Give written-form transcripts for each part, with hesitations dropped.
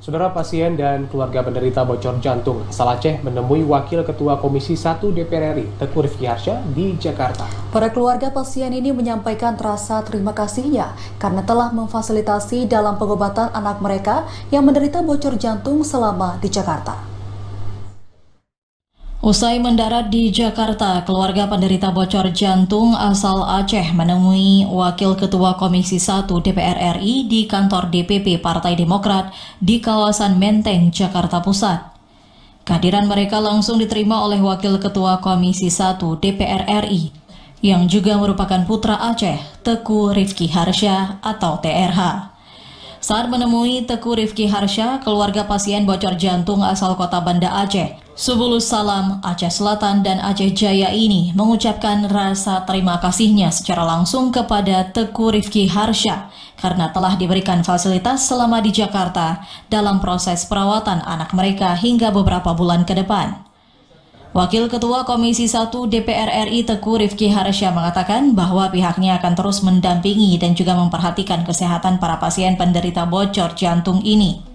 Saudara, pasien dan keluarga penderita bocor jantung asal Aceh menemui Wakil Ketua Komisi 1 DPR RI, Teguh Rifki Harsha, di Jakarta. Para keluarga pasien ini menyampaikan rasa terima kasihnya karena telah memfasilitasi dalam pengobatan anak mereka yang menderita bocor jantung selama di Jakarta. Usai mendarat di Jakarta, keluarga penderita bocor jantung asal Aceh menemui Wakil Ketua Komisi 1 DPR RI di kantor DPP Partai Demokrat di kawasan Menteng, Jakarta Pusat. Kehadiran mereka langsung diterima oleh Wakil Ketua Komisi 1 DPR RI, yang juga merupakan putra Aceh, Teguh Rifki Harsha atau TRH. Saat menemui Teguh Rifki Harsha, keluarga pasien bocor jantung asal kota Banda Aceh, Subulus Salam, Aceh Selatan, dan Aceh Jaya ini mengucapkan rasa terima kasihnya secara langsung kepada Teguh Rifki Harsha karena telah diberikan fasilitas selama di Jakarta dalam proses perawatan anak mereka hingga beberapa bulan ke depan. Wakil Ketua Komisi 1 DPR RI Teguh Rifki Harsha mengatakan bahwa pihaknya akan terus mendampingi dan juga memperhatikan kesehatan para pasien penderita bocor jantung ini.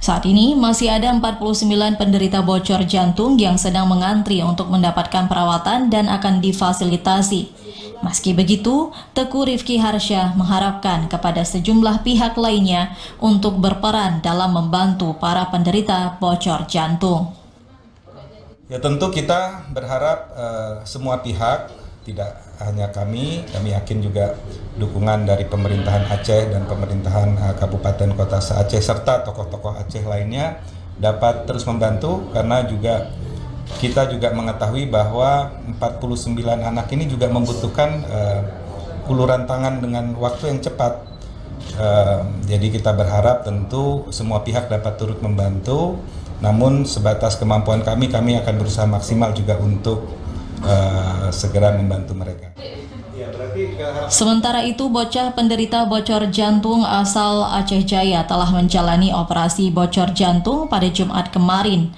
Saat ini masih ada 49 penderita bocor jantung yang sedang mengantri untuk mendapatkan perawatan dan akan difasilitasi. Meski begitu, Teguh Rifki Harsha mengharapkan kepada sejumlah pihak lainnya untuk berperan dalam membantu para penderita bocor jantung. Ya, tentu kita berharap semua pihak, tidak hanya kami yakin juga dukungan dari pemerintahan Aceh dan pemerintahan Kabupaten Kota se-Aceh serta tokoh-tokoh Aceh lainnya dapat terus membantu, karena juga kita juga mengetahui bahwa 49 anak ini juga membutuhkan uluran tangan dengan waktu yang cepat. Jadi kita berharap tentu semua pihak dapat turut membantu. Namun sebatas kemampuan kami akan berusaha maksimal juga untuk segera membantu mereka. Sementara itu, bocah penderita bocor jantung asal Aceh Jaya telah menjalani operasi bocor jantung pada Jumat kemarin.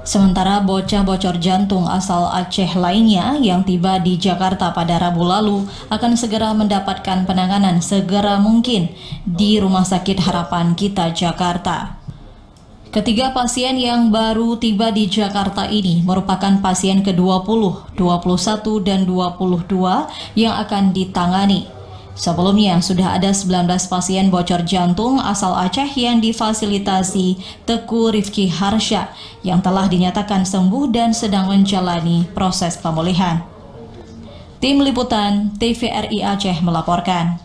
Sementara bocah bocor jantung asal Aceh lainnya yang tiba di Jakarta pada Rabu lalu akan segera mendapatkan penanganan segera mungkin di Rumah Sakit Harapan Kita Jakarta. Ketiga pasien yang baru tiba di Jakarta ini merupakan pasien ke-20, 21, dan 22 yang akan ditangani. Sebelumnya sudah ada 19 pasien bocor jantung asal Aceh yang difasilitasi Teguh Rifki Harsha yang telah dinyatakan sembuh dan sedang menjalani proses pemulihan. Tim Liputan TVRI Aceh melaporkan.